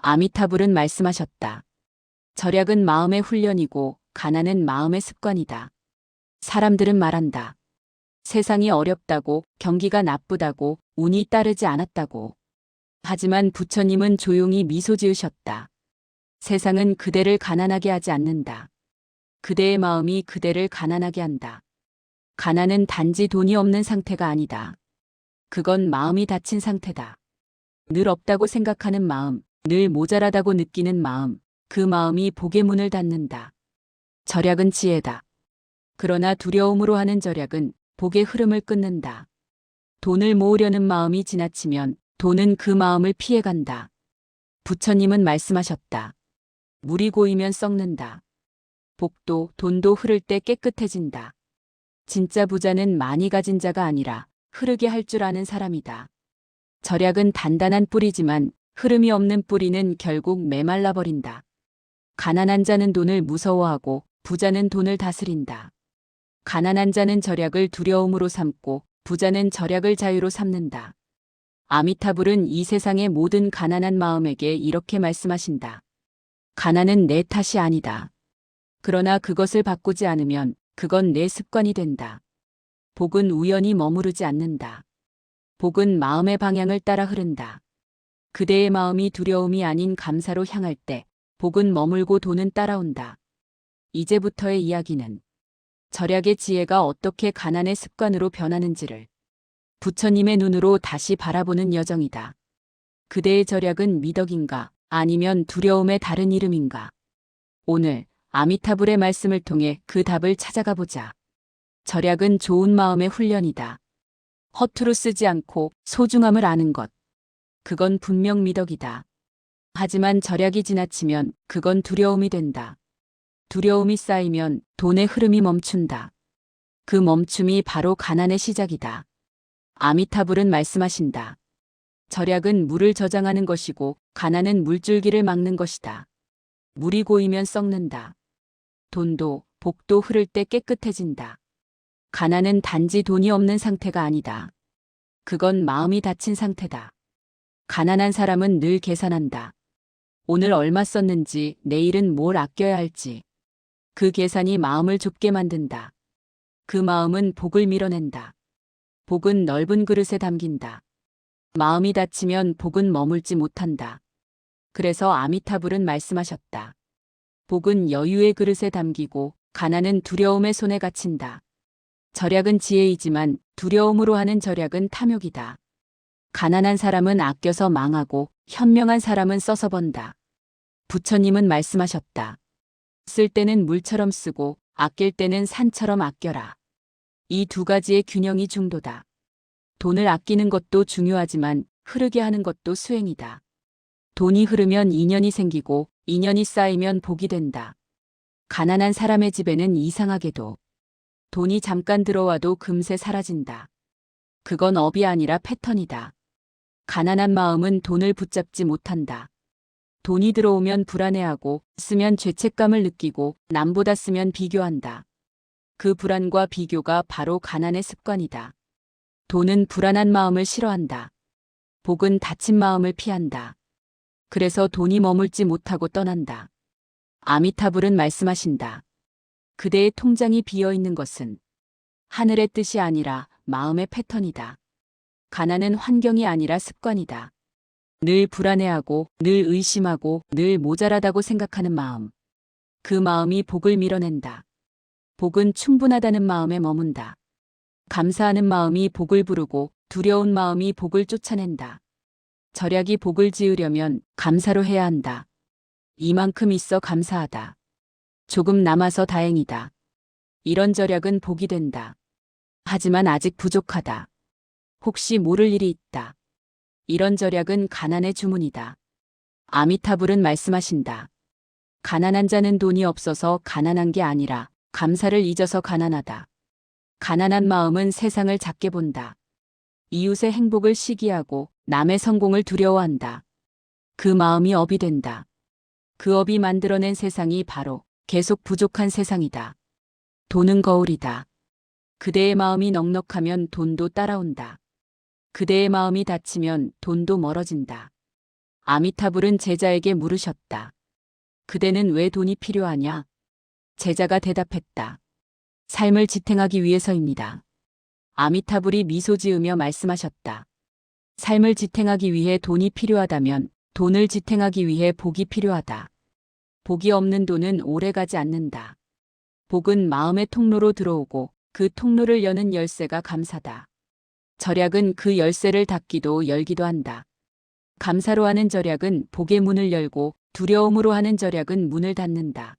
아미타불은 말씀하셨다. 절약은 마음의 훈련이고 가난은 마음의 습관이다. 사람들은 말한다. 세상이 어렵다고, 경기가 나쁘다고, 운이 따르지 않았다고. 하지만 부처님은 조용히 미소 지으셨다. 세상은 그대를 가난하게 하지 않는다. 그대의 마음이 그대를 가난하게 한다. 가난은 단지 돈이 없는 상태가 아니다. 그건 마음이 닫힌 상태다. 늘 없다고 생각하는 마음, 늘 모자라다고 느끼는 마음, 그 마음이 복의 문을 닫는다. 절약은 지혜다. 그러나 두려움으로 하는 절약은 복의 흐름을 끊는다. 돈을 모으려는 마음이 지나치면 돈은 그 마음을 피해간다. 부처님은 말씀하셨다. 물이 고이면 썩는다. 복도, 돈도 흐를 때 깨끗해진다. 진짜 부자는 많이 가진 자가 아니라 흐르게 할 줄 아는 사람이다. 절약은 단단한 뿌리지만 흐름이 없는 뿌리는 결국 메말라 버린다. 가난한 자는 돈을 무서워하고 부자는 돈을 다스린다. 가난한 자는 절약을 두려움으로 삼고 부자는 절약을 자유로 삼는다. 아미타불은 이 세상의 모든 가난한 마음에게 이렇게 말씀하신다. 가난은 내 탓이 아니다. 그러나 그것을 바꾸지 않으면 그건 내 습관이 된다. 복은 우연히 머무르지 않는다. 복은 마음의 방향을 따라 흐른다. 그대의 마음이 두려움이 아닌 감사로 향할 때 복은 머물고 돈은 따라온다. 이제부터의 이야기는 절약의 지혜가 어떻게 가난의 습관으로 변하는지를 부처님의 눈으로 다시 바라보는 여정이다. 그대의 절약은 미덕인가 아니면 두려움의 다른 이름인가? 오늘 아미타불의 말씀을 통해 그 답을 찾아가 보자. 절약은 좋은 마음의 훈련이다. 허투루 쓰지 않고 소중함을 아는 것. 그건 분명 미덕이다. 하지만 절약이 지나치면 그건 두려움이 된다. 두려움이 쌓이면 돈의 흐름이 멈춘다. 그 멈춤이 바로 가난의 시작이다. 아미타불은 말씀하신다. 절약은 물을 저장하는 것이고 가난은 물줄기를 막는 것이다. 물이 고이면 썩는다. 돈도 복도 흐를 때 깨끗해진다. 가난은 단지 돈이 없는 상태가 아니다. 그건 마음이 닫힌 상태다. 가난한 사람은 늘 계산한다. 오늘 얼마 썼는지, 내일은 뭘 아껴야 할지. 그 계산이 마음을 좁게 만든다. 그 마음은 복을 밀어낸다. 복은 넓은 그릇에 담긴다. 마음이 닫히면 복은 머물지 못한다. 그래서 아미타불은 말씀하셨다. 복은 여유의 그릇에 담기고 가난은 두려움의 손에 갇힌다. 절약은 지혜이지만 두려움으로 하는 절약은 탐욕이다. 가난한 사람은 아껴서 망하고 현명한 사람은 써서 번다. 부처님은 말씀하셨다. 쓸 때는 물처럼 쓰고 아낄 때는 산처럼 아껴라. 이 두 가지의 균형이 중도다. 돈을 아끼는 것도 중요하지만 흐르게 하는 것도 수행이다. 돈이 흐르면 인연이 생기고 인연이 쌓이면 복이 된다. 가난한 사람의 집에는 이상하게도 돈이 잠깐 들어와도 금세 사라진다. 그건 업이 아니라 패턴이다. 가난한 마음은 돈을 붙잡지 못한다. 돈이 들어오면 불안해하고 쓰면 죄책감을 느끼고 남보다 쓰면 비교한다. 그 불안과 비교가 바로 가난의 습관이다. 돈은 불안한 마음을 싫어한다. 복은 닫힌 마음을 피한다. 그래서 돈이 머물지 못하고 떠난다. 아미타불은 말씀하신다. 그대의 통장이 비어 있는 것은 하늘의 뜻이 아니라 마음의 패턴이다. 가난은 환경이 아니라 습관이다. 늘 불안해하고 늘 의심하고 늘 모자라다고 생각하는 마음. 그 마음이 복을 밀어낸다. 복은 충분하다는 마음에 머문다. 감사하는 마음이 복을 부르고 두려운 마음이 복을 쫓아낸다. 절약이 복을 지으려면 감사로 해야 한다. 이만큼 있어 감사하다. 조금 남아서 다행이다. 이런 절약은 복이 된다. 하지만 아직 부족하다. 혹시 모를 일이 있다. 이런 절약은 가난의 주문이다. 아미타불은 말씀하신다. 가난한 자는 돈이 없어서 가난한 게 아니라 감사를 잊어서 가난하다. 가난한 마음은 세상을 작게 본다. 이웃의 행복을 시기하고 남의 성공을 두려워한다. 그 마음이 업이 된다. 그 업이 만들어낸 세상이 바로 계속 부족한 세상이다. 돈은 거울이다. 그대의 마음이 넉넉하면 돈도 따라온다. 그대의 마음이 닫히면 돈도 멀어진다. 아미타불은 제자에게 물으셨다. 그대는 왜 돈이 필요하냐? 제자가 대답했다. 삶을 지탱하기 위해서입니다. 아미타불이 미소 지으며 말씀하셨다. 삶을 지탱하기 위해 돈이 필요하다면 돈을 지탱하기 위해 복이 필요하다. 복이 없는 돈은 오래가지 않는다. 복은 마음의 통로로 들어오고 그 통로를 여는 열쇠가 감사다. 절약은 그 열쇠를 닫기도 열기도 한다. 감사로 하는 절약은 복의 문을 열고 두려움으로 하는 절약은 문을 닫는다.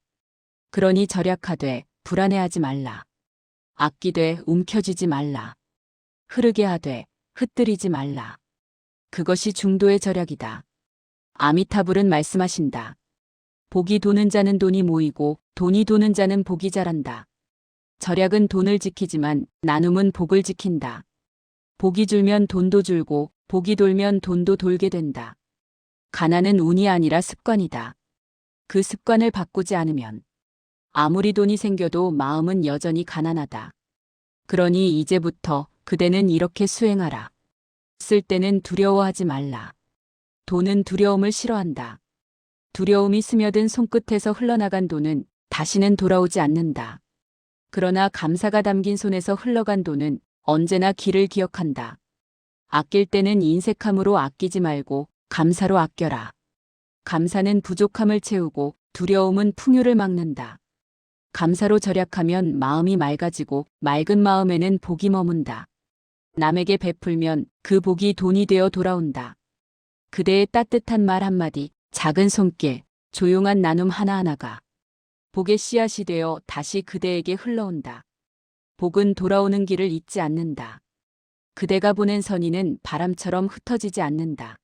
그러니 절약하되 불안해하지 말라. 아끼되 움켜쥐지 말라. 흐르게 하되 흩뜨리지 말라. 그것이 중도의 절약이다. 아미타불은 말씀하신다. 복이 도는 자는 돈이 모이고 돈이 도는 자는 복이 자란다. 절약은 돈을 지키지만 나눔은 복을 지킨다. 복이 줄면 돈도 줄고 복이 돌면 돈도 돌게 된다. 가난은 운이 아니라 습관이다. 그 습관을 바꾸지 않으면 아무리 돈이 생겨도 마음은 여전히 가난하다. 그러니 이제부터 그대는 이렇게 수행하라. 쓸 때는 두려워하지 말라. 돈은 두려움을 싫어한다. 두려움이 스며든 손끝에서 흘러나간 돈은 다시는 돌아오지 않는다. 그러나 감사가 담긴 손에서 흘러간 돈은 언제나 길을 기억한다. 아낄 때는 인색함으로 아끼지 말고 감사로 아껴라. 감사는 부족함을 채우고 두려움은 풍요를 막는다. 감사로 절약하면 마음이 맑아지고 맑은 마음에는 복이 머문다. 남에게 베풀면 그 복이 돈이 되어 돌아온다. 그대의 따뜻한 말 한마디, 작은 손길, 조용한 나눔 하나하나가 복의 씨앗이 되어 다시 그대에게 흘러온다. 복은 돌아오는 길을 잊지 않는다. 그대가 보낸 선의는 바람처럼 흩어지지 않는다.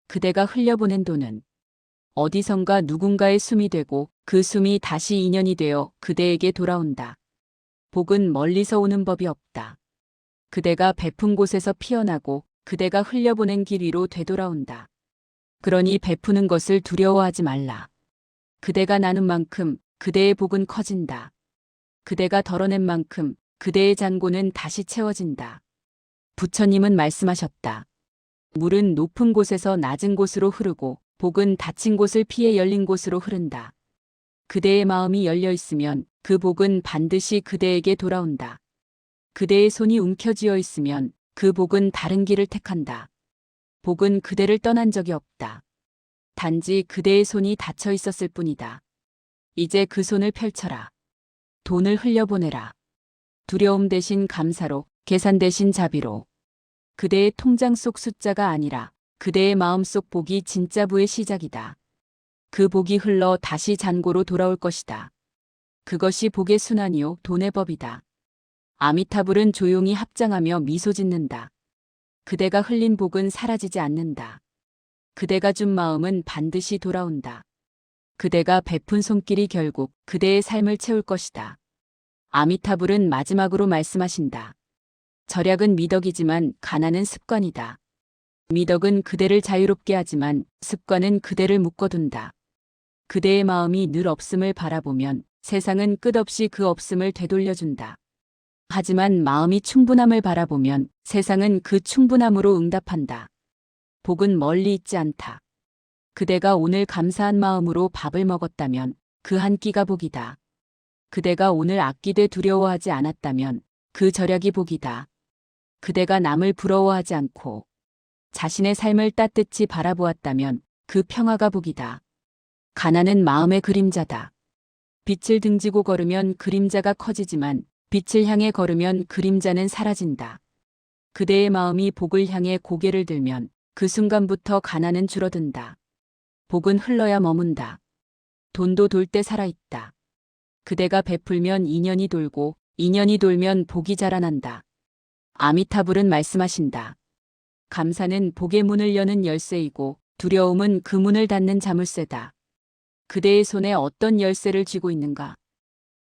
그대가 흘려보낸 돈은 어디선가 누군가의 숨이 되고 그 숨이 다시 인연이 되어 그대에게 돌아온다. 복은 멀리서 오는 법이 없다. 그대가 베푼 곳에서 피어나고 그대가 흘려보낸 길 위로 되돌아온다. 그러니 베푸는 것을 두려워하지 말라. 그대가 나눈 만큼 그대의 복은 커진다. 그대가 덜어낸 만큼 그대의 잔고는 다시 채워진다. 부처님은 말씀하셨다. 물은 높은 곳에서 낮은 곳으로 흐르고 복은 닫힌 곳을 피해 열린 곳으로 흐른다. 그대의 마음이 열려 있으면 그 복은 반드시 그대에게 돌아온다. 그대의 손이 움켜쥐어 있으면 그 복은 다른 길을 택한다. 복은 그대를 떠난 적이 없다. 단지 그대의 손이 닫혀 있었을 뿐이다. 이제 그 손을 펼쳐라. 돈을 흘려보내라. 두려움 대신 감사로, 계산 대신 자비로. 그대의 통장 속 숫자가 아니라 그대의 마음속 복이 진짜 부의 시작이다. 그 복이 흘러 다시 잔고로 돌아올 것이다. 그것이 복의 순환이요 돈의 법이다. 아미타불은 조용히 합장하며 미소 짓는다. 그대가 흘린 복은 사라지지 않는다. 그대가 준 마음은 반드시 돌아온다. 그대가 베푼 손길이 결국 그대의 삶을 채울 것이다. 아미타불은 마지막으로 말씀하신다. 절약은 미덕이지만 가난은 습관이다. 미덕은 그대를 자유롭게 하지만 습관은 그대를 묶어둔다. 그대의 마음이 늘 없음을 바라보면 세상은 끝없이 그 없음을 되돌려준다. 하지만 마음이 충분함을 바라보면 세상은 그 충분함으로 응답한다. 복은 멀리 있지 않다. 그대가 오늘 감사한 마음으로 밥을 먹었다면 그 한 끼가 복이다. 그대가 오늘 아끼되 두려워하지 않았다면 그 절약이 복이다. 그대가 남을 부러워하지 않고 자신의 삶을 따뜻히 바라보았다면 그 평화가 복이다. 가난은 마음의 그림자다. 빛을 등지고 걸으면 그림자가 커지지만 빛을 향해 걸으면 그림자는 사라진다. 그대의 마음이 복을 향해 고개를 들면 그 순간부터 가난은 줄어든다. 복은 흘러야 머문다. 돈도 돌 때 살아있다. 그대가 베풀면 인연이 돌고 인연이 돌면 복이 자라난다. 아미타불은 말씀하신다. 감사는 복의 문을 여는 열쇠이고 두려움은 그 문을 닫는 자물쇠다. 그대의 손에 어떤 열쇠를 쥐고 있는가?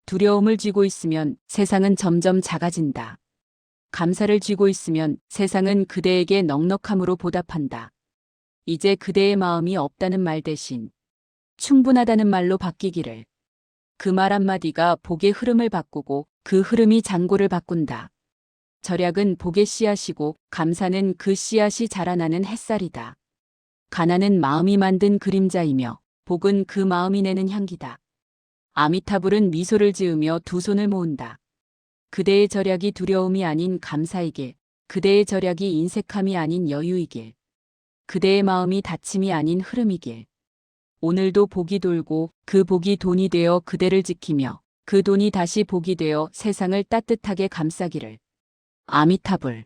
두려움을 쥐고 있으면 세상은 점점 작아진다. 감사를 쥐고 있으면 세상은 그대에게 넉넉함으로 보답한다. 이제 그대의 마음이 없다는 말 대신 충분하다는 말로 바뀌기를. 그 말 한마디가 복의 흐름을 바꾸고 그 흐름이 잔고를 바꾼다. 절약은 복의 씨앗이고 감사는 그 씨앗이 자라나는 햇살이다. 가난은 마음이 만든 그림자이며 복은 그 마음이 내는 향기다. 아미타불은 미소를 지으며 두 손을 모은다. 그대의 절약이 두려움이 아닌 감사이길, 그대의 절약이 인색함이 아닌 여유이길, 그대의 마음이 다침이 아닌 흐름이길. 오늘도 복이 돌고 그 복이 돈이 되어 그대를 지키며 그 돈이 다시 복이 되어 세상을 따뜻하게 감싸기를. 아미타불.